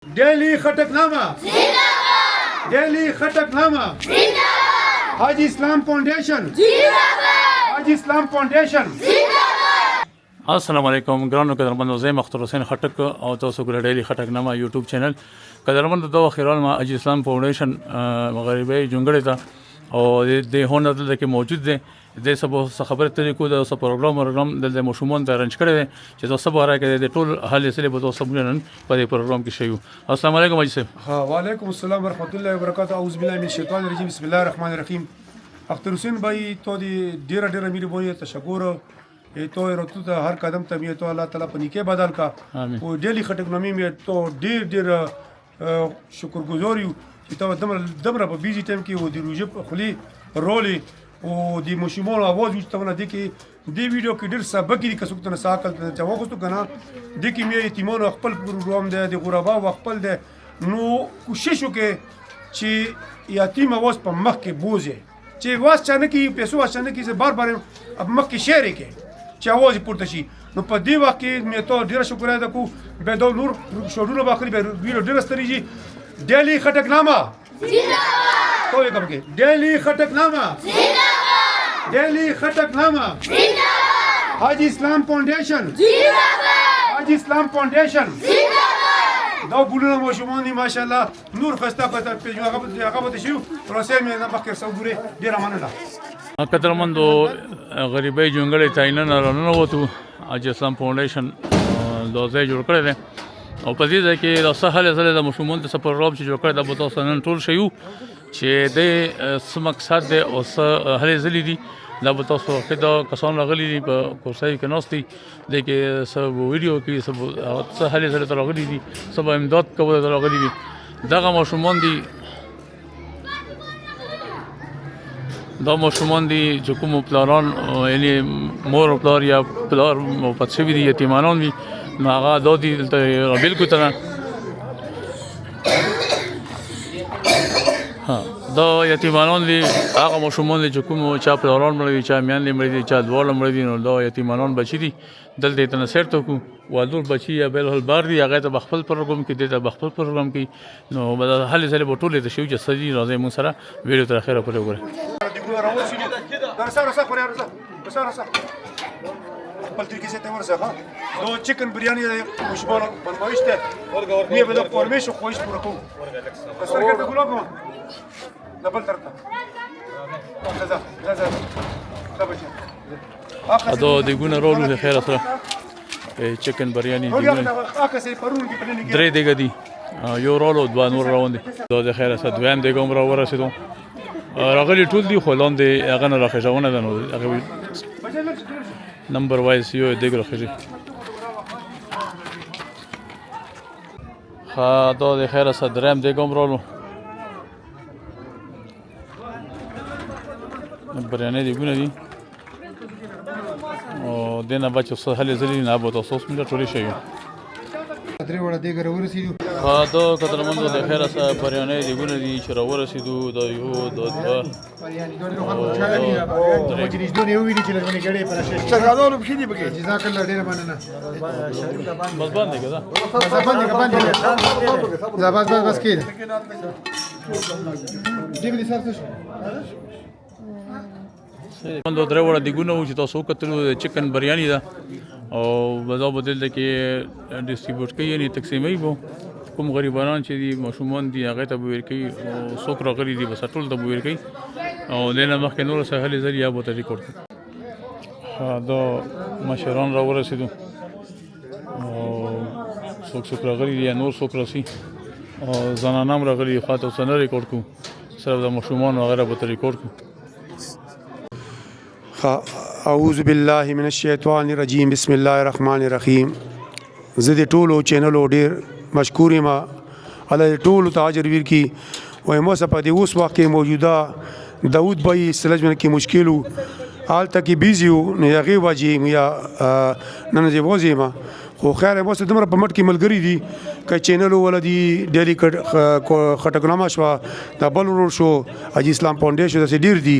दिल्ली खटकनामा जिंदाबाद, दिल्ली खटकनामा जिंदाबाद, हाजी इस्लाम फाउंडेशन जिंदाबाद, हाजी इस्लाम फाउंडेशन जिंदाबाद। السلام علیکم ګرانو قدرمنو زه مختار حسین خټک او تاسو ګورئ ډیلی خټکنامه یوټیوب چینل قدرمنو د خیرال ما اجي اسلام فاونډیشن مغربي جونګړې ته او د هونه دلته کې موجود دي د سبو خبره طریقو د پروګرام د مشمون ته رنج کړی چې تاسو به راکړئ د ټول حل سره به تاسو نن په دې پروګرام کې شیو. السلام علیکم اجي صاحب. ها وعلیکم السلام ورحمت الله وبرکاته. اعوذ بالله من الشیطان الرجیم. بسم الله الرحمن الرحیم. اختر حسین بھائی تو دی ډیره مهرباني تشکر تو رتو ته هر قدم ته می تو الله تعالی په نیکه بدل کا او ډیلی خټکنامي می تو ډیر شکرګزار یو چې تو دمره په بیزی ټایم کې و دی روجه خلی رولي او دی مشمول आवाज وشتونه دي کې دی ویډیو کې ډیر سبق دي کڅوک ته ساکل ته واغستو کنه دي کې می یتیمانو خپل پروګرام دی غربا او خپل دی نو کوشش وکړي چې یتیم आवाज په مخ کې بوزي چې واس چانه کې پیسو واس چانه کې بار اب مخ کې شعر کې چې आवाज پورته شي نو په دې وخت کې مې ته ډیر شکر ادا کو به د نور شوډونو باخري به ویډیو ډیر ستريږي दिल्ली खटकनामा जिंदाबाद तो ये कब के दिल्ली खटकनामा जिंदाबाद दिल्ली खटकनामा जिंदाबाद हाजी इस्लाम फाउंडेशन जिंदाबाद हाजी इस्लाम फाउंडेशन जिंदाबाद दो बुलना मोशमोनी माशाल्लाह नूर खस्ता पता पे जो आगबत شو پروسه مې نه بکر سوګوري ډیر مننه. قدرمنو غریبۍ جونګړې تاینه نه وته اجي اسلام فاونډیشن دوزه جوړ کړی دی او په دې ځای کې د سهل سره د مشمول د سپروګرام چې جوړ کړی د بوتو سنن ټول شیو چې د مقصد د اوس هلې زلي دي د بوتو سره کې د کسان راغلي دي په کورسای کې نوستي د کې سب ویډیو کې سب سهل سره راغلي دي سب امداد کوي راغلي دي دغه مشمول دي دا مشمول دي چې کوم پلانان یعنی مور پلار یا پلار مو پاتې دي یتیمانان وي ناغا دو دی بالکل تنا ها دا یتیمانان دي هغه مشمول دي چې کوم چا پلاران مړي چا میان دي مړي چا دوړ مړي دي نو دا یتیمانان بچی دي دلته تنه سرته کو والدور بچی یا بل هل بار دي هغه ته بخپل پروګرام کې د بخپل پروګرام کې نو بل حل سره بټولې ته شو چې سړي راځي مون سره ویډیو تر اخره پورې وګورئ. پلتری کسی تمر سخا دو چکن بریانی مشبال بنمایش ده میه بده قرمش و خویش برکو کسر کرده گلا کن دبل ترتا دو دیگونه رولو خیر سره چکن بریانی درې دیګه دي یو رولو دوه نور روان دي دو د خیر سره دویم دیګم را ورسېدو راغلي ټول دي خو لاندې هغه نه راخښونه ده نو هغه نمبر وایز یو دیګ راخښي ها دا د خیر سره دریم دیګم رولو بریانه دیګونه دي او دنه بچو سهل زلی نه بوته سوس مې ټولې شي درې وړه دې ګره ورسېدو ها دا قدرمنو د خیر سره بریانه دیګونه دي چې را ورسېدو دا یو دا دوه بریانی دوه خوشاله دي او مجلس دونه یو ویلي چې لږه کړي پر شي څنګه بشي دي بګي جزاک الله ډیر مننه بس باندې کړه بس کېده دې دې سره مندو درې وړه دیګونه و چې تاسو کتلو چکن بریانی ده او بازو بدل د کې ډیسټریبیوټ کوي یعنی تقسیمي وو کوم غریبانان چې دي مشمون دي هغه ته بویر کوي او څوک راغلي دي بس ټول ته بویر کوي او دنه مخکې نور سهل ذریعہ به ته ریکارډ دا مشران را ورسېدو او څوک راغلي دي نور څوک راسي او زنانام راغلي خاطر سره ریکارډ کو سره د مشمون وغیرہ به ته ریکارډ کو. اعوذ بالله من الشیطان الرجیم. بسم الله الرحمن الرحیم. زدي ټولو چینلو ډیر مشکور ما علی ټولو تاجر ویر کی وای مو سپا دی اوس وخت کې موجوده داود بھائی سلجمن کې مشکلو حال تک بیزیو نه یغي واجی یا نن جی وځي ما خو خیر مو څه دمر په مټ کې ملګری دي ک چینل ولدي ډیلی خټګنامه شو دا بل ورو شو اجي اسلام فاونډیشن د ډیر دي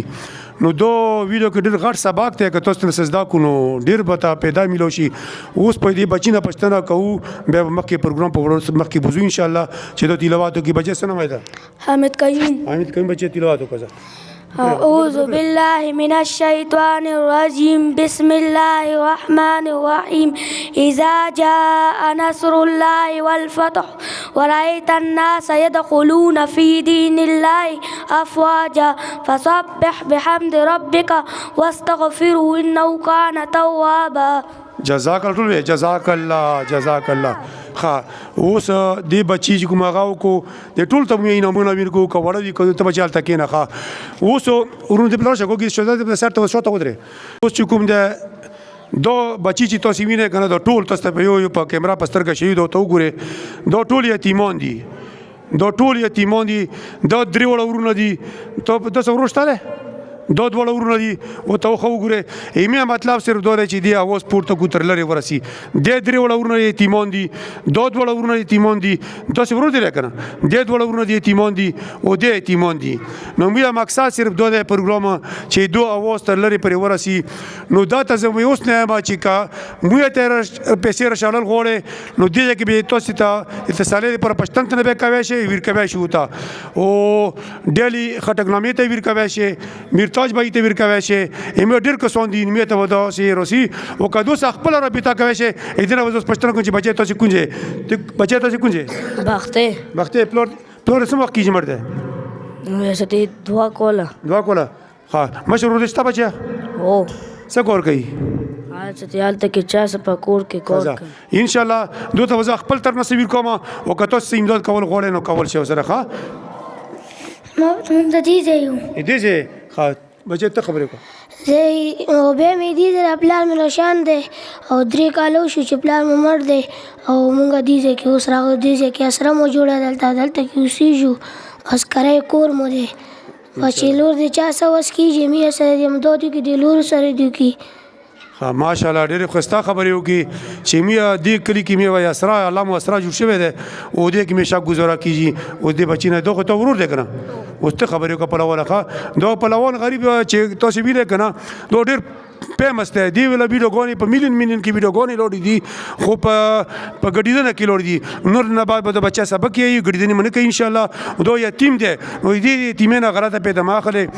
نو دو ویډیو کې ډېر غټ سبق دی که تاسو ته زده کو نو ډېر به تا پیدا میلو شي اوس په دې بچی نه پښتنه کوو بیا به مخکې پروګرام په مخکې بوزو ان شاء الله چې د تلاواتو کې بچی څه نوم دی حامد قیوم بچی تلاوت وکړه أعوذ بالله من الشيطان الرجيم بسم الله الرحمن الرحيم إذا جاء نصر الله والفتح ورأيت الناس يدخلون في دين الله أفواجا فسبح بحمد ربك واستغفره إنه كان توابا جزاک الله جزاک الله ها اوس دې بچی چې کوم هغه کو د ټول ته یې نمونه ویر کو کوړه دي کو ته بچال تکې نه ها اوس ورونه د پلان شګو کې شوزه د سر ته شوته ودرې اوس چې کوم د دو بچی چې تاسو وینئ کنه د ټول تاسو په یو په کیمرا پسترګه شي دوه تو ګوره دو ټول یتیمان دي دا درې وړ ورونه دي ته تاسو ورشتاله دو دوړ ورونه دي او ته خو ګوره ایمه مطلب صرف دوه چې دی اواز پورته کو تر لري ورسي د درې وړ ورونه یتیمان دي دو دوړ ورونه یتیمان دي تاسو ورو دي کنه د دوړ ورونه یتیمان دي او د یتیمان دي نو مې مقصد صرف دوه پروګرام چې دو اواز تر لري پر ورسي نو دا ته زموږ اوس نه ما چې کا مې تر پیسې راشل غوړې نو دې کې به تاسو ته اتصالې پر پښتون ته به کوي شي ور کوي شو تا او ډیلی خټګنامې ته ور کوي شي تاج بای ته ورکوي شي ایمه ډیر کسان دي نیمه ته ودا سي روسي او کدو خپل رابطه کوي شي اذن وځو پښتنه کوم چې بچي تاسو کونجه بخته پلور سم وخت کیږي مرده نو یسته دعا کوله ها مشهور دشته بچي او څه کور کوي چې حالت کې چا سپکور کې کور ان شاء الله دوی ته خپل تر نصیب کوم او کته سیم امداد کول غوړې نو کول شي سره ښه د دې ځای ها بچی ته خبرې کو زه او به مې دي د پلان مې نشان دی او 3 کالو شو چې پلان مې مړ دی او مونږ دې ځکه اوس راغو دې ځکه اسره مو جوړه دلته کې اوسېږو بس کرای کور مو دی چې لور دې چا سوس کېږي مې سره دې مدو دې کې د لور سره دې کې ها ماشاءالله ډېر خوستا خبرې وکي چې مې دې کلی کې مې وای اسرا الله مو اسرا جوړ شوی دی او دې کې مې شک گزاره کیږي او دې بچی نه دوه ته ورور دی کنه اوس ته خبرې کو په لور ښه دوه په لور غریب چې تاسو ویل کنه دوه ډېر فیمس دی دی ویل ویډیو غونی په میلیون کې ویډیو غونی لوړ دي خو په ګډیدنه کې لوړ دي نور نه بعد به بچا سبق یې ګډیدنه منه کوي ان شاء الله دوه یتیم دی نو دې یتیمه غلطه پیدا ماخله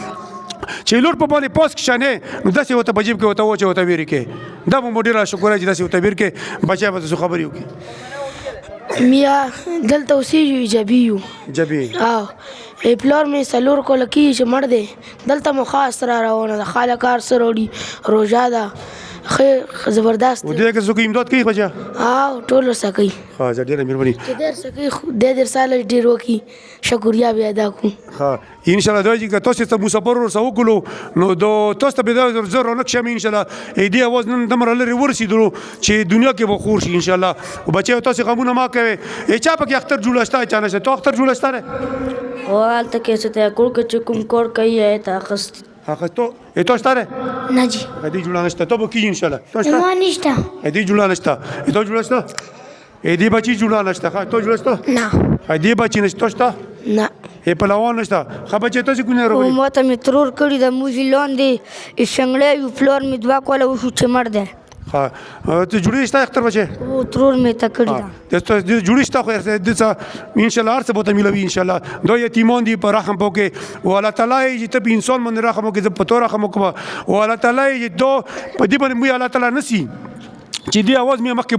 چې لور په باندې پوس کښنه نو داسې وته بجیب کې وته و چې وته ویری کې دا مو ډیر شکر چې داسې وته ویر کې بچا به څه خبرې وکي میا دلته اوسېږو جبي پلار مې سلور کول کېږي چې مړ دی دلته مو خاص را روانه ده خاله کار سره وړي روژه ده ښه زبردست و دې کې څوک امداد کوي بچا ټول ورسه کوي ښه ډېره مهرباني چې ډېر څه کوي ډېر ساله ډېر وکړي شکریا بیا ادا کوم ښه ان شاء الله دوی چې تاسو ته مسافر ورسه وکړو نو تاسو ته به زه رونق شم ان شاء الله دې اواز نن دمر لري ورسېدلو چې دنیا کې به خور شي ان شاء الله او بچي تاسو غمونه ما کوي چا پکې اختر جوړستا چا نشه تو اختر جوړستا او حالت کې څه ته کور کې کوم کور کوي ته خست هغه ته تو ستاره نه جی دې جوړه نشته ته به کیږي ان شاء الله تو ما نشته دې جوړه نشته ته جوړه نشته دې بچي جوړه نشته ته جوړه نشته نه دې بچي نشته نه په لوان نشته خو بچي ته څنګه او راوړي ماته مې ترور کړی د موزي لاندې څنګه یو فلور مې دوا کوله وشو چې مړ دی ها ته جوړی شته اختر بچي او ترور مې تکړی دا ته جوړی شته خو دې ان شاء الله ارڅ بوته ملوي ان شاء الله دوه یتیمان دي پر رحم پوکې او الله تعالی چې ته انسان باندې رحم وکړي په تور رحم وکړه او الله تعالی چې دو په دې باندې مو الله تعالی نسی چې دی اواز مې مخکې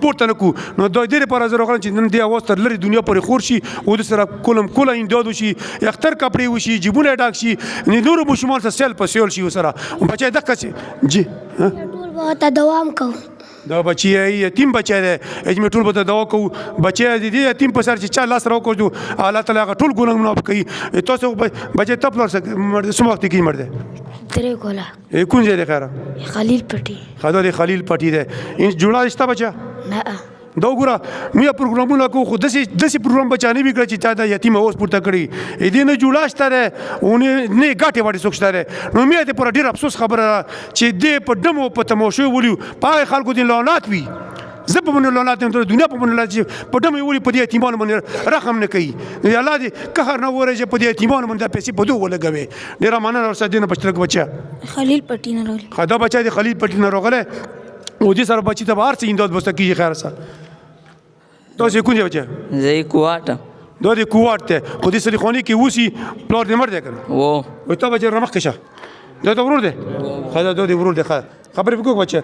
پورته نکو نو دوی ډېر پر ازر غواړم چې نن دی اواز تر لري دنیا پورې خور شي او د سره کوله انداد شي اختر کپړې وشي جیبونه ډاک شي نه نور مشمال سره سیل په سیل شي وسره بچي دغه څه جی ټول به ته دوام کو دا بچی یتیم بچی دی اجمه ټول به دوا کو بچی دی یتیم په سر چې چا لاس راو کو الله تعالی هغه ټول ګناه معاف کوي تاسو بچی ته پلور سم وخت کې مرده درې کوله کون ځای دی خیره خلیل پټي خدای خلیل پټي دی ان جوړه شته بچا نه دا وګوره مې پروګرامونه کو خو داسې پروګرام بچانه وی کړ چې تا د یتیم اوس پورته کړی دې نه جوړه شته او نه ګاټه وړي سوکشته نو مې ته پر ډیر افسوس خبره چې دې په دمو په تماشو ولیو پای خلکو دې لعنات وي زه په باندې لعنت یم دنیا په باندې چې په ډمې وړي په دې یتیمانو باندې رحم نه کوي نو یا الله دې قهر نه وره چې په دې یتیمانو باندې پیسې په دوه ولګوي ډېره مننه ورسره دې نه بچلک بچا خلیل پټی نه راغلی خدا بچا دې خلیل پټی نه راغلی او دې سره بچی ته بهر څه انداد بسته کېږي خیر سره تاسو کوم دی بچا زه کوټه دا دې کوواټ ته خو دې سړي خونې کې اوسي پلار دې مړ دی که نه و ته بچا رمخ کې شه دا ته ورور دی ښه دا دې ورور دی ښه خبرې وکړو بچا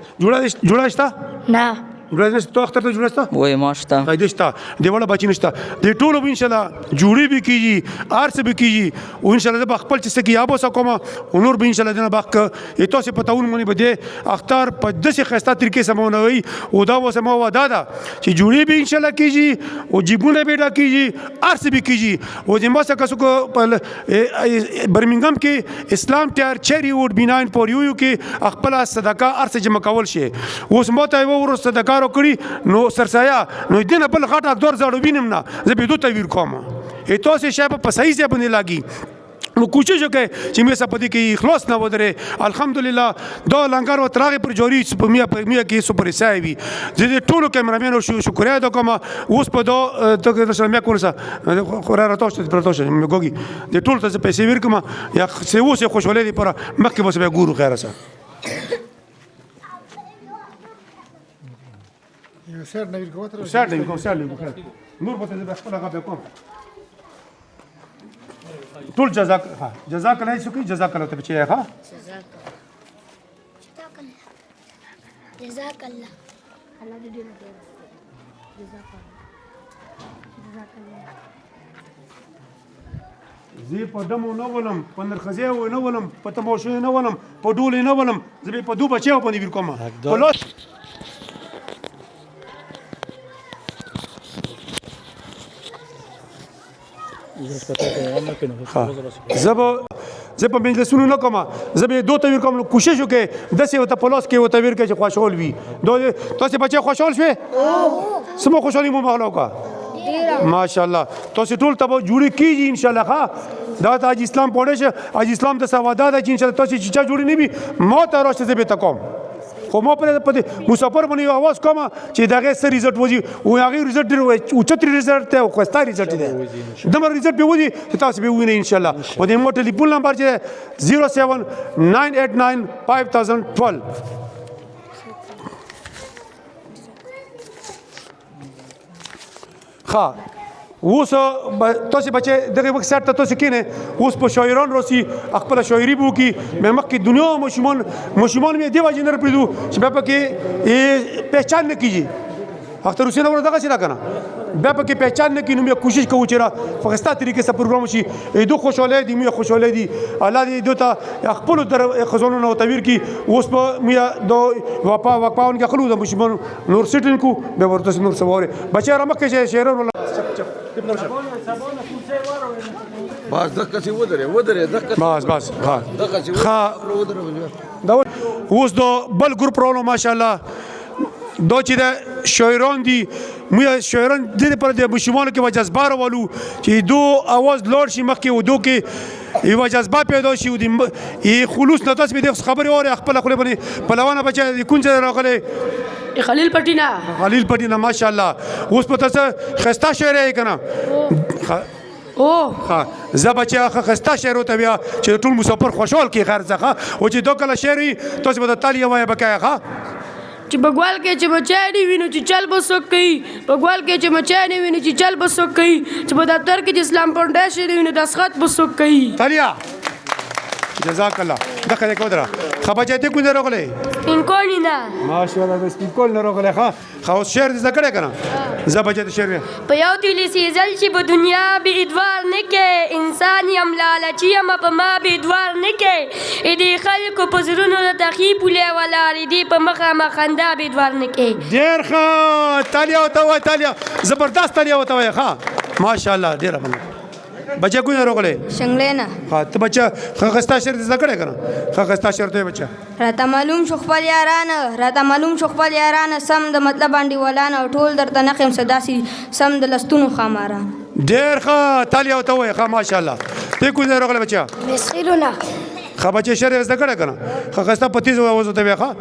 جوړه شته نه جوړه نشته تو اختر ته جوړه شته وای ماشته قاعده شته دی وړه بچی نشته دی ټولو به ان شاء الله جوړې به کیږي ارس به کیږي او ان شاء الله د خپل چې سکی ابو سکوم او نور به ان شاء الله دنه باخ ک تاسو په تاون مونږ به دی اختر په دسه خسته طریقې سمونوي او دا وسمو ودا دا چې جوړې به ان شاء الله کیږي او جیبونه به دا کیږي ارس به کیږي او د ماسه کسو کو برمنګم کې اسلام ټیر چری وډ بیناین پور یو کې خپل صدقه ارس جمع کول شي اوس ماته و ور صدقه کړی نو سرسایا نو دینه بل غټ اکدور زړو وینم نه زه به دوه تویر کوم تاسو شای په صحیح ځای باندې لاګي نو کوشش وکړئ چې مې سپدي کې اخلاص نه ودرې الحمدلله دا لنګر و ترغه پر جوړی په میا کې سپر سایوي زه ټولو کیمرامینو شکریا د کوم اوس په دا ته سره مې کورسه خو را راټوشت پرتوش مې ګوګي د ټول ته پیسې ورکما یا سه اوسه خوشاله دي پر مخکې بس به ګورو خیره سره سر نه نور په دې خپل هغه کوم ټول جزاک الله شکر جزاک الله ته بچي ها جزاک الله الله دې دې جزاک الله زه په دمو نه ولم په نرخزه و نه ولم په تماشو نه ولم په ډول نه ولم زه په دوه بچو باندې ور کوم په لاس زه په مجلسونو نه کوم زه به دوه تویر کوم کوشش وکړم د څه وته پلاس کې وته ویر کې چې خوشحال وي دوه تاسو بچي خوشحال شوي سمو خوشحالي مو مغلو کا ماشاءالله تاسو ټول ته جوړی کیږي ان شاء الله ښا دا د اسلام پوره شه اج اسلام د سوادا د ان شاء الله تاسو چې جوړی نه وي مو ته راشه به تکوم خو مو په مسافر باندې आवाज کوم چې دغه سر ریزلټ وځي او هغه ریزلټ ډیر او چتري ریزلټ ته خو ستاره ریزلټ دی دمر ریزلټ به وځي چې تاسو به وینئ ان شاء الله او د مو ټلیفون نمبر چې 079895012 ښه اوس تاسو بچي دغه وخت سره تاسو کینه اوس په شاعران راسي خپل شاعري بو کی مې مخکې دنیا مشمون مې دی واجب نه پریدو چې په کې پہچان نه کیږي اختر حسین اور دغه څه کنه بیا په کې پہچان نه کینو مې کوشش کوو چې را فغستا طریقې سره پروګرام شي دو خوشاله دي مې خوشاله دي الله دې دوته خپل در خزانو نو تعبیر کی اوس په مې دو وپاون کې خلو د مشمون نور سټن کو به ورته نور سواره بچا را مکه شعران بس دغه څه ودرې دغه بس دا اوس دو بل ګروپ رولو ماشاءالله دو چې د شاعران دي مې شاعران د پر د مشمانو کې وجزبار والو چې دو आवाज لوړ شي مخکې ودو کې یو جذبه پیدا شي او د خلوص نه تاسو به د خبرې اوري خپل خپل باندې پهلوان بچا کون ځای راغله خلیل پټینا ماشاءالله اوس په تاسو خسته شعر یې کنه ها زه بچا خسته شعر او بیا چې ټول مسافر خوشحال کی خیر ځخه او چې دوه کله شعر تاسو به تالی وای بکای ها چې بګوال کې چې بچای دی وینو چې چل بسوک کوي بګوال کې چې بچای نه وینو چې چل بسوک کوي چې په دفتر کې چې اسلام فاونډیشن وینو دسخط بسوک کوي تالیا جزاک الله دغه کوډرا خبرته کو نه راغله سپینکولی نه ماشاءالله د سپینکول نه راغله ښه خو شعر دې ذکر کنه زبجت شعر په یو تلی سیزل چې په دنیا به ادوار نه کې انسان یم لالچی یم په ما به ادوار نه کې دې خلکو په زړونو د تخیب ولې ولاري دې په مخه مخنده به ادوار نه کې ډیر ښه تالیا او تالیا زبردست تالیا او توای ښه ماشاءالله ډیر مننه بچا کو نه راغله شنگلینا ها ته بچا خغستا شعر دې ذکر کنه خغستا شعر ته بچا راته معلوم شو خپل یاران سم د مطلب باندې ولانه ټول درته نخم صداسي سم د لستونو خماران ډیر ښه تالیا او توای ښه ماشاءالله ته کو نه راغله بچا مسخیلونه خبرچه شعر ذکر کنه خغستا پتی زو आवाज ته وخه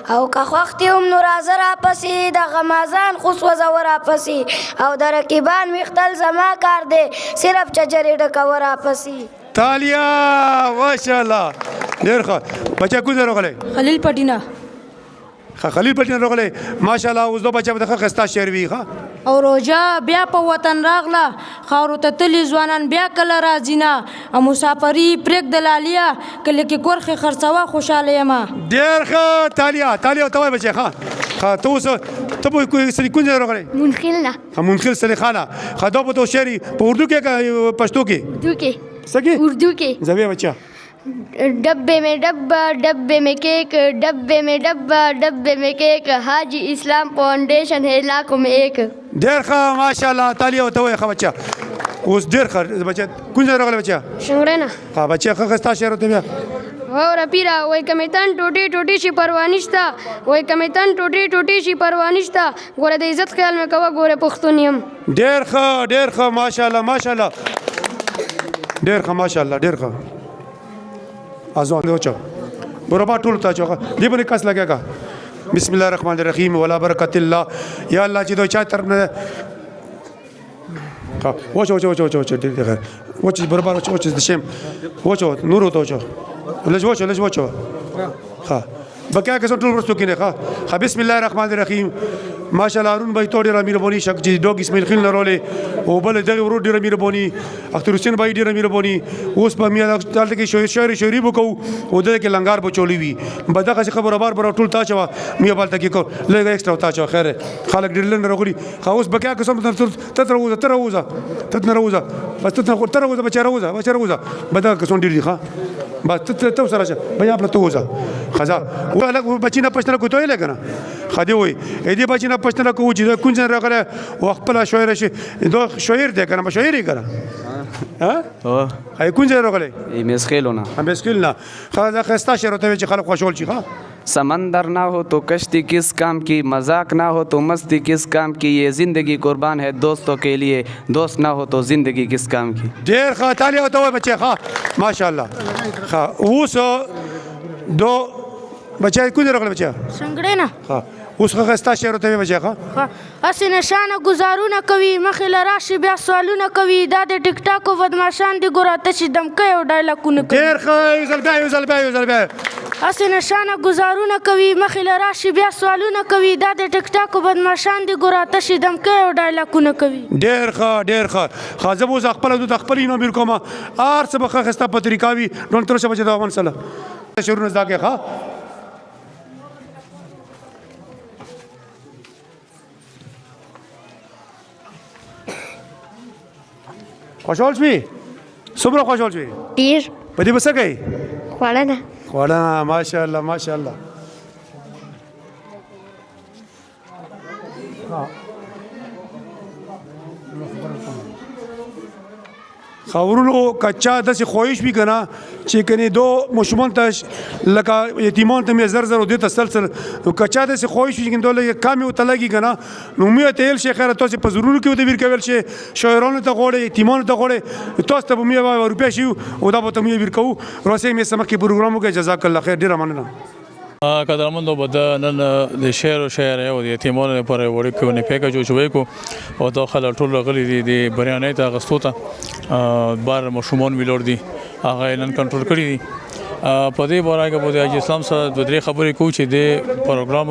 او که خوښ دې هم نو راځه راپسې د غمازان خو سوځوه راپسې او د رقیبان ویښتل زما کار دی صرف چجرې ډکوه راپسې تالیا ماشاءالله ډېر ښه بچا کوم ځای راغلی خلیل پټینا خلیل پټین راغلی ماشاءالله اوس دو بچا به ښه ښایسته شعر وي ښه او روژه بیا په وطن راغله خاورو ته تللي ځوانان بیا کله راځي نه مسافري پرېږده لاليه کله کې کورخې خرڅوه خوشحاله یم ډېر ښه تالیا ته وایه بچی ښه ته اوس ته به کوم ځای راغلی منخیل نه منخیل سلیخانه ښه دا به تو شعر په اردو کې که پښتو کې اردو کې څه کې اردو کې زویه بچا डब्बे में डब्बा डब्बे में केक डब्बे में डब्बा डब्बे में केक हाजी इस्लाम फाउंडेशन है लाखों में एक ډېر ښه ماشاءالله تالیا ته وایه ښه بچا اوس ډېر ښه بچا کوم ځای راغلی بچا شنګړې نه ښه بچا ښه ښایسته شعر ورته بیا واوره پیرا وای کمې تن ټوټې ټوټې شي پروا نشته وای کمې تن ټوټې ټوټې شي پروا نشته ګوره د عزت خیال مې کوه ګوره پښتون یم ډېر ښه ماشاءالله ډېر ښه ماشاءالله ډېر ښه آزاد हो चो बरोबर टूल था चो ये बने कस लगेगा बिस्मिल्लाहिर्रहमानिर्रहीम वला बरकतिल्लाह या अल्लाह जी दो चाय तरफ ने वो चो वो चीज बरोबर वो चीज दशम वो चो नूर तो चो लज वो चो हाँ बक्या के टूल रस्तों की ने हाँ बिस्मिल्लाहिर्रहमानिर्रहीम माशाल्लाह अरुण भाई तोड़े रमीर बोनी शक जी डॉग इस्माइल खिल नरोले ओ बल जगह वो डे रमीर बोनी अख्तर हुसैन भाई डे रमीर बोनी उस पर मियां डालते की शायरी बुको ओ दे के लंगार बचोली हुई बदा का खबर बार बार टूल ताचवा मियां बाल तक को लेगा एक्स्ट्रा ताचवा खैर खालक डिलन रगुली खाउस बक्या के सम ततरउजा बस बचा बदा के सोन डिली खा बस तो सारा भैया आप तो होजा खजा वो अलग बच्ची ना पछना को तो ही लेगा ना खादे हुई यदि बच्ची ना पछना को चीज़ कुछ जन रखा है वो अखपला शोयर से दो शोयर देखा ना शोयर ही करा हाँ है कुछ जन रखा है ये मिस्किल होना मिस्किल ना खाजा खस्ता शहर होते हुए चिखाल खुशहाल चिखा समंदर ना हो तो कश्ती किस काम की मजाक ना हो तो मस्ती किस काम की ये ज़िंदगी कुर्बान है दोस्तों के लिए दोस्त ना हो तो ज़िंदगी किस काम की ढेर खा ताली होता हुआ बच्चे खा माशाल्लाह खा उस दो बच्चे कुछ रख ले बच्चा شنګړې نه खा उसका खस्ता शेर होते हुए बच्चे खा هسې نشانه ګزارونه کوي مخې له راشي بیا سوالونه کوي دا د ټیک ټاک او بدماشان دي ګوره تشې دمکۍ او ډایلاګونه کوي ډېر ښه یو ځل بیا هسې نشانه ګزارونه کوي مخې له راشي بیا سوالونه کوي دا د ټیک ټاک او بدماشان دي ګوره تشې دمکۍ او ډایلاګونه کوي ډېر ښه زه به اوس خپل نوم بیر کوم هر څه به ښه ښایسته په طریقه وي ډون تر اوسه بچې د افغان سره شعرونه زده کړې ښه خوشحال شوې څومره خوشحال شوې ډیر په دې به څه کوې خوړه ماشاءالله خاورونو کچا داسې خواهش وي که نه چې کنې دو ماشومان ته لکه یتیمان ته مې زر دې ته سلسل نو کچا داسې خواهش وي چې دو لږ کمې ورته لګي که نه نو مې ورته ویل شي خیره تاسې په زرونو کې ورته ویر کول شي شاعرانو ته غواړئ یتیمانو ته غواړئ تاسو ته به مې روپۍ شي او دا به ته مې ویر کوو راسئ مې څه مخکې پروګرام وکړئ جزاک الله خیر ډېره مننه قدرمندو به نن د شعر او شاعرۍ او د یتیمانو لپاره وړې کونې پیکه جوړ شوی کو او دا خلک ټول راغلي دي د بریانۍ ته اغوستو ته بار ماشومان ویلور دي هغه نن کنټرول کړي دي په دې باره کې به د حاجي اسلام سره دوه درې خبرې کوو چې د پروګرام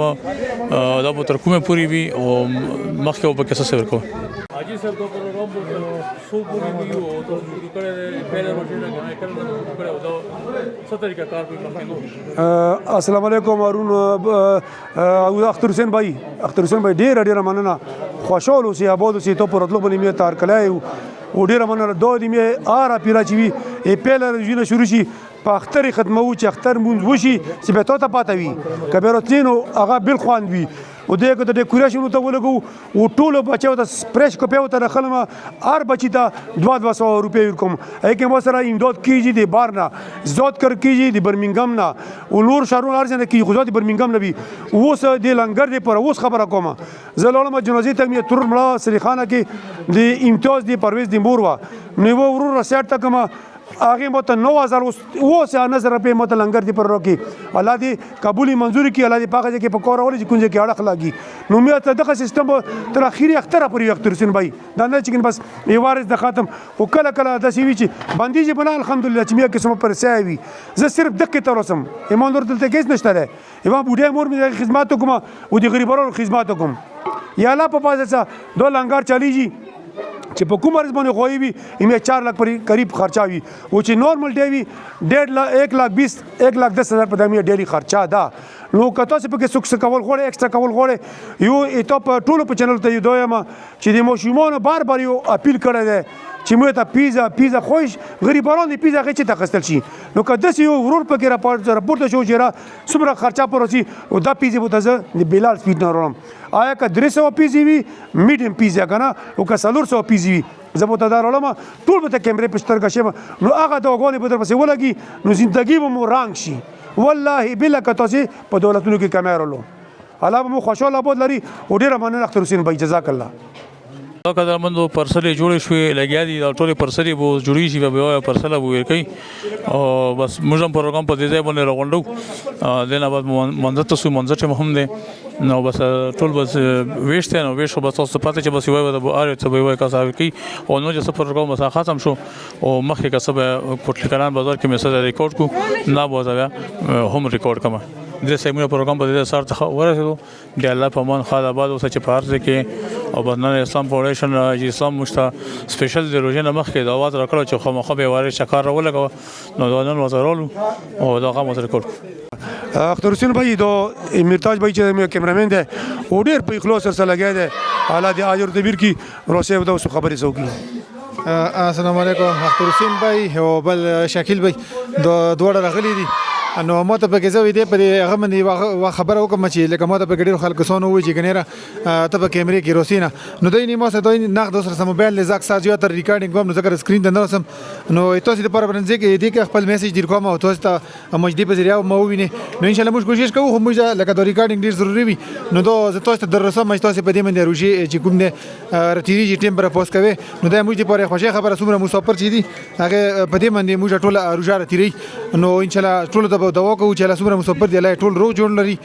دا به تر کومه پورې وي او مخکې به کیسه سره کوو حاجي صاحب دا پروګرام به څو پورې وي او تاسو شروع کړی پهله روټینه غواړئ کله شروع کړی او دا څه طریقه کار کوي السلام علیکم هارون او اختر حسین بھائی ډیره مننه خوشحال اوسئ آباد اوسئ ته په راتلو باندې مې تار کړی او ډیره مننه دو دې مې آره پیرا چې وي پیله ژوند شروع شي په اختر ختمو چې اختر مونږ وشي چې به ته پاته وي کبه راتلینو هغه بل خوان وي او دغه د ډیکوریشن ته ولګو او ټول بچو ته سپریش کو پیو ته رخلم هر بچی ته 200 روپے ورکوم اګه مو سره امداد کیږي د بارنا زود کر کیږي د برمنګم نه او نور شهرونو ارزنه کی خو د برمنګم نه وي اوس د لنګر دی پر اوس خبره کوم زلالم جنازي ته مې تر مړه سریخانه کې د امتیاز دی پرويز دی موروا نو ورور سیټ تکما هغه مت 9000 اوس نظر په مت لنګر دی پر روکی الله دې قبولي منزوري کی الله دې پاګه کې پکور ولې کونځه کې اړه خلاږي نو مې ته دغه سیستم تر اخیری اختر پورې وخت رسین بای دا نه چې بس یو وارث د خاتم او کله کله د سی وی چې باندې بنا الحمدلله چې مې قسم پر ساوي زه صرف دقه تر اوسم ایمان ورته ته کیس نشته ده یو بوډه مور مې خدمات کوم او د غریبانو خدمات کوم یا الله په پازه دو لنګر چلیږي چې په کوم ارز باندې خوې وي یې 4 لک پرې قریب خرچا وي او چې نورمال دی وي 1.20 1,10,000 په دمه ډیلی خرچا ده نو کته څه پکې سوکس کول غوړې ایکسترا کول غوړې یو ایتو په ټولو په چینل ته یو دویم چې د مشومان بار بار یو اپیل کړی دی چې موږ ته پیزا خوښ غریبانو دی پیزا غچ ته خستل شي نو کده یو ورور پکې راپورته شو چې را څومره خرچا پروسي او دا پیزا بوته زه بلال سپیډ نه ورم آیا که 300 پیزا وي میډیم پیزا کنه او که 400 پیزا وي زه بوته دار علماء ټول به کیمرې په سترګه شم نو هغه د وګونې په در پسې ولګي نو زندگی به مو رنګ شي والله بلا کتاسي په دولتونو کې کیمرولو الله به مو خوشاله بود لري او ډیره مننه اختر حسین بھائی جزاک الله دا قدرمندو پرسلې جوړې شوې لګیا دي دا ټولې پرسلې به جوړې شي به پرسله به ورکوي او بس موږ هم پروګرام په دې ځای باندې راغونډو دې نه بعد منځ ته سو منځ ته هم دی نو بس ټول بس ویشته نو ویش بس تاسو پته چې بس یو د اره ته به وای کا صاحب کی او نو چې پروګرام بس ختم شو او مخکې کسب پټلکران بازار کې میسج ریکارډ کو نه بوځا هم ریکارډ کما د سیمه پروګرام په دې سره ته ورسېدو د الله په مان خال آباد اوسه چې پارس کې او بدنان اسلام فاونډیشن چې اسلام مشتا سپیشل د روزنه مخ کې دا واز راکړو چې خامخا به واره شکار ولګو نو دا نن وزرولو او دا غو ریکارډ اختر حسین بھائی دو مرتاج بھائی چې کیمرامین دی او ډیر په اخلاص سره لګیا دی اعلی دی اجر دبیر کی روسه ودا سو خبرې سوکي السلام علیکم اختر حسین بھائی او بل شکیل بھائی دوړه راغلي دي نو ماته په کې زوی دی په هغه باندې خبره وکم چې لکه ماته په ډیر خلک سونه وی چې ګنيره ته په کیمرې کې روسینا نو دوی نیمه سه دوی نقد سره موبایل لزاک ساجو تر ریکارډینګ کوم نو ذکر سکرین د نرسم نو تاسو د پر برنځ کې دې کې خپل میسج ډیر کوم او تاسو ته مجدي په ذریعہ مو ویني نو ان شاء الله موږ کوشش کوو هم لکه د ریکارډینګ ډیر ضروری وي نو دا تاسو ته درسم تاسو په دې باندې روشي چې کوم نه رتيري چې ټیم پر پوسټ کوي نو دا موږ د پر خوشي خبره سمره مسافر چي دي هغه په دې باندې موږ ټول روجا رتيري نو ان شاء الله ټول د دوا کوو چې سمره مسافر دی الله ټول روغ جوړ لري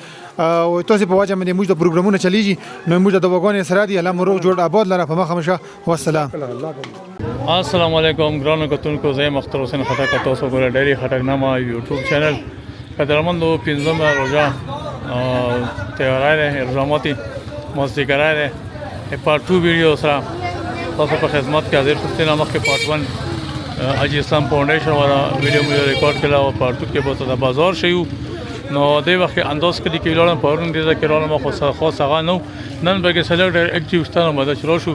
او تاسو په واجب باندې موږ د پروګرامونو چلیږي نو موږ د وګونې سره دی الله مو روغ جوړ آباد لره په مخه مشه والسلام السلام علیکم ګرانو کتونکو زه مختار حسین خټک تاسو ګورئ ډېری خټک نامه یوټیوب چینل قدرمندو پنځم روزه تیارای روزاماتي مازدیګرای پارت 2 ویډیو سره تاسو په خدمت کې حاضر شوم نامه کې پارت 1 حاجی اسلام فاونډیشن والا ویډیو مې ریکارډ کړه او پارت 2 کې به د بازار شیو نو د وخت انداز کړي کې لړم پرون دې ځکه لړم خو څنګه نو نن به کې سلیکټ اکټیو ستانه مده شروع شو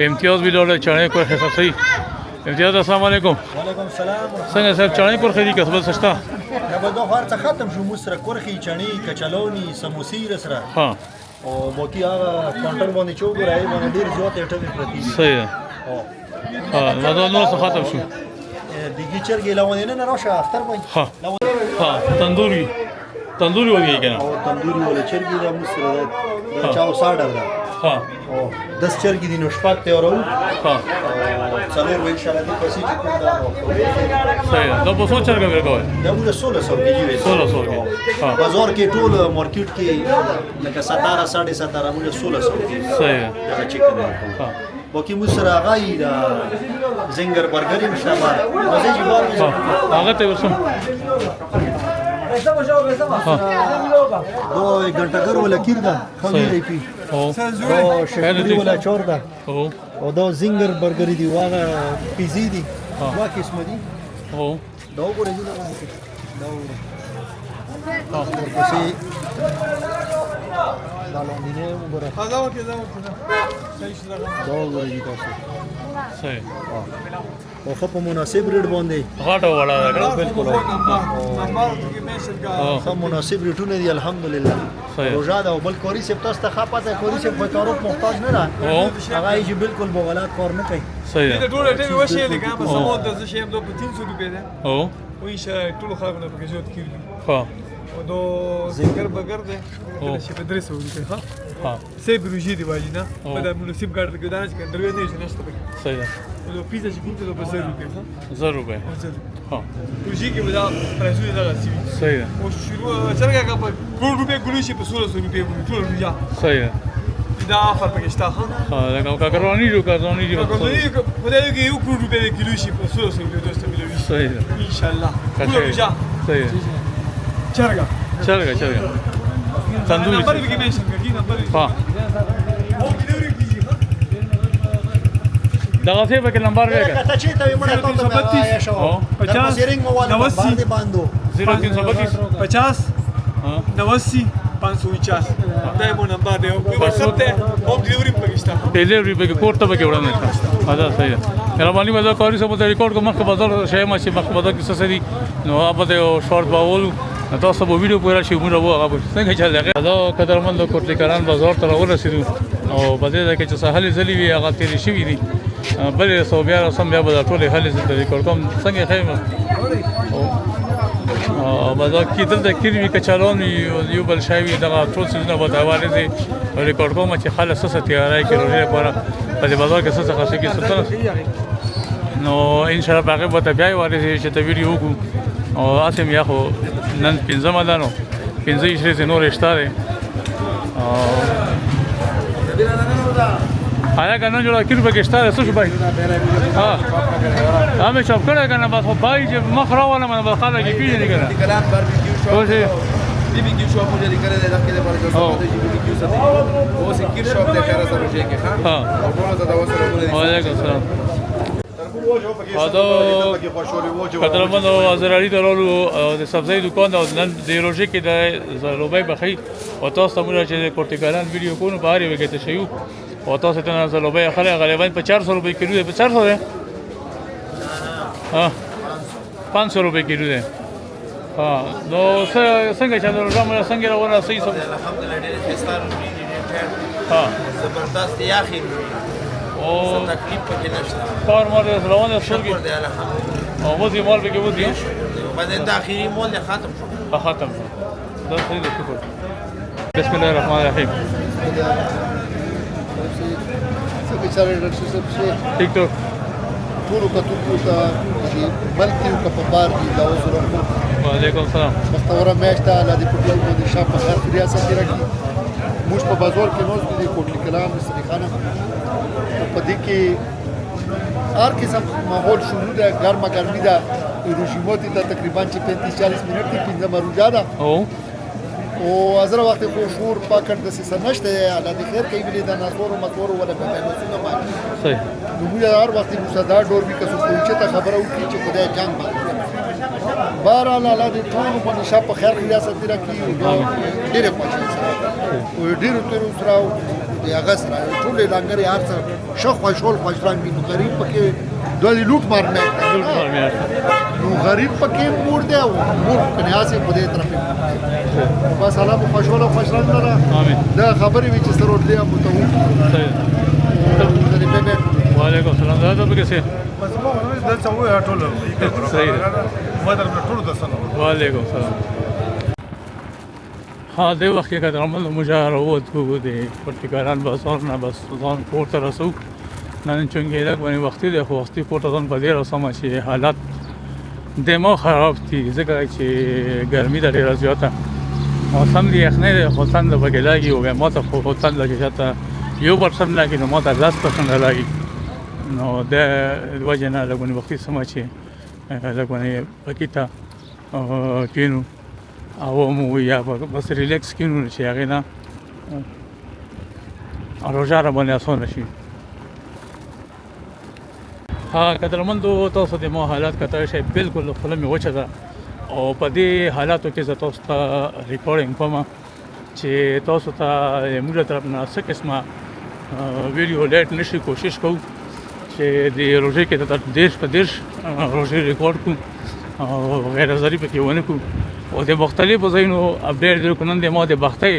امتیاز وی لړ چانه کو حساسي امتیاز السلام علیکم وعلیکم السلام څنګه صاحب چانه کو خري کسب سشتا دا به دوه هر څه ختم شو مو سره کورخي چانی کچالونی سموسی سره ها او باقي هغه کاونټر باندې چوک راي باندې ډیر زیات ایټم پرتی صحیح ها دا نو څه ختم شو دیگه چرګ لونه نه راشه اختر باندې ها تندوري وږي کنه او تندوري ولا چرګ دا مو سره چاو ساډر دا ها او 10 چرګ دي نو شپږ ته ورو ها څلور وین شاله دي پسې چې کوم دا صحیح دا په څو چرګ ورکوي دا موږ 1600 کې وي 1600 کې ها بازار کې ټول مارکیټ کې لکه 17 17.5 موږ 1600 کې صحیح دا چیک ها باقي مو سره غاي دا زنګر برګری مشابه مزه جی بار هغه ته ورسم دو غنټګر ولا کیردا خمیر پی او دو شکری ولا چوردا او دو زنګر برګری دی واغه پیزی دی وا قسم دی او دا وګورئ دا دا لاندې وګورئ دا صحیح دا وګورئ تاسو صحیح او خو په مناسب ریټ باندې غاټه ولا دا بالکل خو مناسب ریټونه دي الحمدلله روزه دا بل کوری سپ تاسو ته خپاته کوری سپ په تعارف محتاج نه را هغه یې بالکل بغلات کار نه کوي صحیح دا ټول ټیم وشي لګا په سمون د شیم دو په 300 روپے ده او وای شه ټول خلک نه پکې زیات کیږي ها او دو زنګر بغیر ده چې په 300 روپے ها ها سه بروجي دی واجی نه په د مناسب ګاډ کې دانش کې دروي نه نشته صحیح پیزا چې کوم ته په 100 روپے ها 100 روپے ها کوشي کې بدا پرایسونه دا راځي صحیح ده او شروع څنګه کا په 100 روپے ګلو شي په 1600 روپے ټول رویا صحیح ده دا آفر پکې شته ها دا کارونی جو په دې کې یو 100 روپے ګلو شي په 1600 روپے دوست ملوي صحیح ده ان شاء الله رویا صحیح ده چرګا تندوري نمبر به کې منشن کړي نمبر ها دغه څه به کې نمبر وګورئ کته چې ته موږ ته 50 0332 50 90 550 دا یو نمبر دی او WhatsApp ته ہوم ډیلیوري پکښتا ډیلیوري به کوټ ته به وړاندې دا صحیح ده مهرباني وکړئ کاری سم ته ریکارډ کوم مخکې بازار شای ما چې مخکې بازار کې څه سړي نو هغه ته شارټ باول تاسو به ویډیو پورا شي موږ وو هغه څنګه چل دی دا قدرمن د کوټلی کران بازار ته ورسېدو او په دې کې چې سهل زلی وی هغه تیری شي دي بلې سو بیا سم بیا به ټول هلې د ریکارډ کوم څنګه خیمه او بازار کې دلته کیږي کچالون یو بل شای وی دا ټول څه نه ودا والي دي ریکارډ کوم چې خلاص څه تیارای کې روزه لپاره په بازار کې څه خاصه کې څه نو ان شاء الله هغه به بیا واري چې ته ویډیو وګو او اسیم یا خو نن 15 دانو 15 شری نور اشتاره آیا کنه جوړه کړو به اشتاره څه شو بای ها همې چاپ کړه کنه بس خو بای چې مخ راواله مې به خاله کې پیژنې کنه کلام باربیکیو شو باربیکیو شو په دې کړه د دغه لپاره چې باربیکیو سره او سکیر شاپ د کار سره شي کې ها او ټول ته دا وسره وعلیکم السلام قدرمن او ازراری درولو د سبزی دکان او نن د روزي کې د زلوبای بخي او تاسو موږ چې کوټیکاران ویډیو کوو بهاري وګټه شيو او تاسو ته زلوبای خلک غالبا په 400 روپے کیلو ده په 400 ده ها 500 روپے کیلو ده ها نو څنګه چې نور زموږ څنګه راوړل صحیح سم الحمدلله ډېر خستار ها زبردست یاخي او تکلیف پکې نشته کار مال روانه شوږي دی الحمدلله او وځي مال به کې وځي باندې د اخیری مول ختم شو ختم دا صحیح ده شکر بسم الله الرحمن الرحیم ټیک ټاک ټول کتو ته چې بلکې په بار دي دا وسره وعلیکم السلام مستوره میاشته لا دې په ټول باندې شاپ په هر ریاست کې راځي موږ په بازار کې نوز دي کوټلی کلام مصری خانه په دې کې هر قسم ماحول شروع ده ګرمه ګرمي ده رژیمات ته تقریبا 35-40 منټ کې پنځه روزه ده او ازره وخت خو شور پاکټ د سیسه نشته الله دې خیر کوي ولې دا ناسور او متور ولا په نسونه باندې صحیح نو موږ هر وخت مصدر ډور به کسو کوچه ته خبره وکړي چې خدای جنگ باندې بهرحال الله دې ټول باندې شپ خیر ریاست دې راکړي ډېر خوشاله او ډېر تر سره دی هغه سره ټول لنګري هر څه شخ خوشحال خوشرنګ دي نو غریب پکې دوی لوټ مار نه نو غریب پکې مور دی او مور کنه اسه په دې طرف بس الله مو خوشحال خوشرنګ لره امين دا خبرې وی چې سره ورته مو ته وعلیکم السلام دا ته کې څه بس مو د څه وې ټول صحیح ما در ټول د سلام وعلیکم السلام ها د وخت کې قدرمن مجاهرات کوو دي پرتګالان بازار نه بس ځان کوټه رسو نن چونګې لګ باندې وختي د وختي کوټه ځان په ډیر سم شي حالت دمو خراب دي ځکه چې ګرمي د ډیر زیاته موسم دی اخنه خو څنګه بګلاږي او ما ته خو څنګه چې یو پرسن لاګي نو ما ته 10% لاګي نو د وجه نه لګونی وختي سم شي لګونی پکیتا کینو او مو یا بس ریلیکس کینو چې هغه نه روزه را باندې اسانه شي ها قدرمندو تاسو د مو حالات کته شي بالکل خپل می وچه ده او په دې حالاتو کې زه تاسو ته ریکارډینګ کوم چې تاسو ته موږ طرف نه څه قسمه ویډیو لیټ نشي کوشش کوو چې د روزه کې ته دیش په دیش روزه ریکارډ کوم او غیر ضروري پکې ونه کوو او د مختلفو ځایونو اپډیټ درکو نن د ما د بختۍ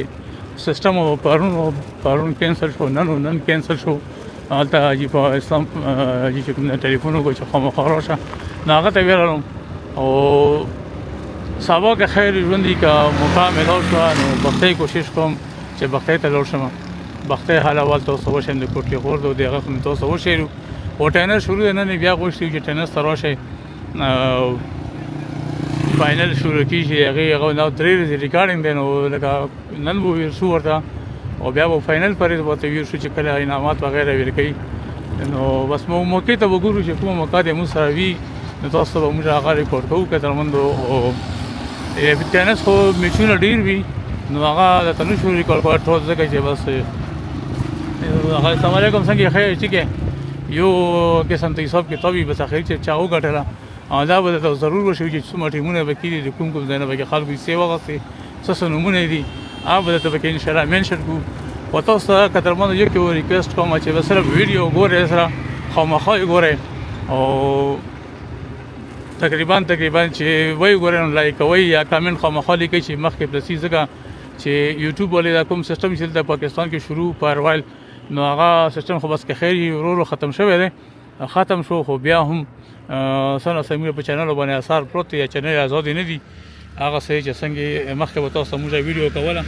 سیستم پرون کینسل شو نن کینسل شو حالته چې په اسلام چې کوم ټلیفون وکړ چې خامخا راشه نو هغه ته ویلم او سبا که خیر ژوندي که مقام ملاو شو نو بختۍ کوشش کوم چې بختۍ ته لاړ شم بختۍ حال اول تاسو وشم د کوټې غورد او دغه خو تاسو وشیرو او ټینس شروع دی نن بیا غوښتي چې ټینس ته راشئ فاینل شروع کېږي هغه نو 3 ورځې ریکارډینګ دی نو لکه نن به ویل شو ورته او بیا به فاینل پرې ورته ویل شو چې کله انعامات وغیره ویل کوي نو بس موقع ته وګورو چې کومه موقع د موږ سره وي نو تاسو به موږ هغه ریکارډ کوو که درمندو ټینس خو میچونه ډېر وي نو هغه درته نه شو ریکارډ کولی ټول ځکه چې بس هغه السلام علیکم څنګه یې ښه یې ټیک یو قسم ته حساب کتاب وي بس اخر چې چا وګټله دا به درته ضرور وشي چې څومره ټیمونه به کېږي د کوم کوم ځای نه به کې خلکو حصې واخیستې څه نومونه دي هغه به درته پکې انشاءالله مینشن کړو و تاسو ته که درمنو یو کې ریکویسټ کوم چې به صرف ویډیو ګورئ سره خامخا یې ګورئ او تقریبا چې وایي ګورئ نو لایک کوئ یا کامنټ خامخا لیکئ چې مخکې پلسي ځکه چې یوټیوب ولې دا کوم سیستم چې د پاکستان کې شروع پروایل نو هغه سیستم خو بس که خیر ورو ورو ختم شوی دی ختم شو خو بیا هم سره سمیر په چینل باندې اثر پروت یا چینل آزاد نه دي هغه څه چې څنګه مخکې به تاسو موږ ویډیو کوله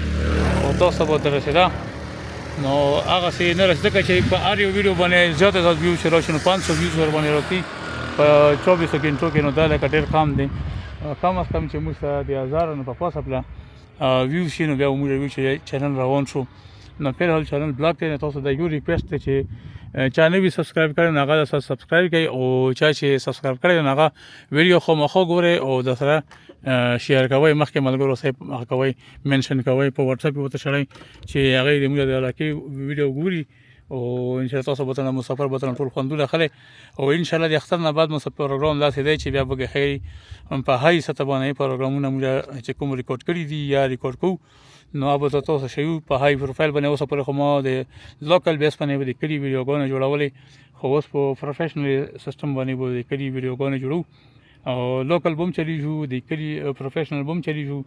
او تاسو به درسیدا نو هغه څه نه رسېده چې په هر یو ویډیو باندې زیات ویو چې راشي نو 500 ویوز ور باندې راځي په 24 غنټو کې نو دا لکه ډېر کم دی کم از کم چې موږ سره د 1000 نه په پاسه پلا ویو شي نو بیا موږ ویو چې چینل روان شو نو په هر چینل بلاک دی تاسو دا یو ریکویسټ دی چې چا نه وي سبسکرایب کړی نو هغه سبسکرایب کړئ او چا چې سبسکرایب کړی نو هغه ویډیو خامخا ګورئ او د سره شیر کوئ مخکې ملګرو سره کوئ منشن کوئ په واتس اپ ورته شړئ چې هغه د موږ د علاقې ویډیو ګوري او ان شاء الله تاسو به مسافر به ټول خوندونه خلې او ان شاء الله د اختر نه بعد مو پروګرام داسې دی چې بیا به خیر په هاي سطح باندې پروګرامونه موږ چې کوم ریکارډ کړی دي یا ریکارډ کوو نو به تاسو شیو په هاي پروفایل باندې اوس پر خو ما د لوکل بیس باندې د کلی ویډیوګانې جوړولې خو اوس په پروفیشنل سیستم باندې د کلی ویډیوګانې جوړو او لوکل بم چلی شو د کلی پروفیشنل بم چلی شو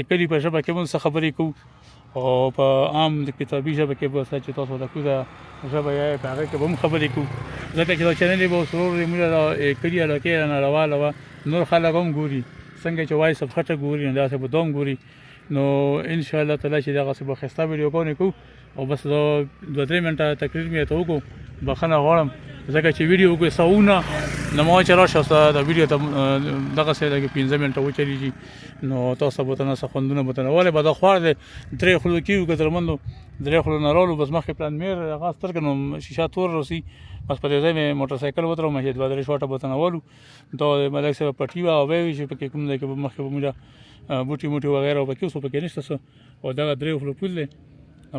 کلی په ژبه کې مون څه خبرې کوو او په عام د کتابي ژبه کې به چې تاسو د کوزه ژبه یې په هغه کې هم خبرې کوو ځکه چې دا چینل به سرور موږ د کلی علاقې نه راواله نور خلک هم ګوري څنګه چې وایي سب خټه ګوري نو داسې به دوم ګوري نو ان شاء الله تعالی چې دغه څه به خسته ویډیوګانې کوو او بس دا 2-3 منټه تقریر مې ته وکړو بخښنه غواړم ځکه چې ویډیو وګورئ ساونه نو ما چې راشه دا ویډیو ته دغه څه لګي 15 منټه وچلیږي نو تاسو به تاسو خوندونه به تنه ولې به دا خوار دي درې خلو کیو ګدرمنو درې خلو نه رالو بس مخکې پلان مې هغه ستر کنو شیشه تور روسي بس په دې ځای مې موټر سایکل وترو مې د درې شوټه به تنه ولو دا ملک سره پټي وا او وی چې پکې کوم ځای کې مخکې به موږ بوټي موټي وغیرہ پکې اوس پکې نشته او دا درې خلو پول دي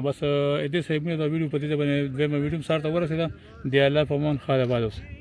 بس دې صاحب نه دا ویډیو په دې باندې دویمه ویډیو سره ورسېده دی الله په مان خاله باندې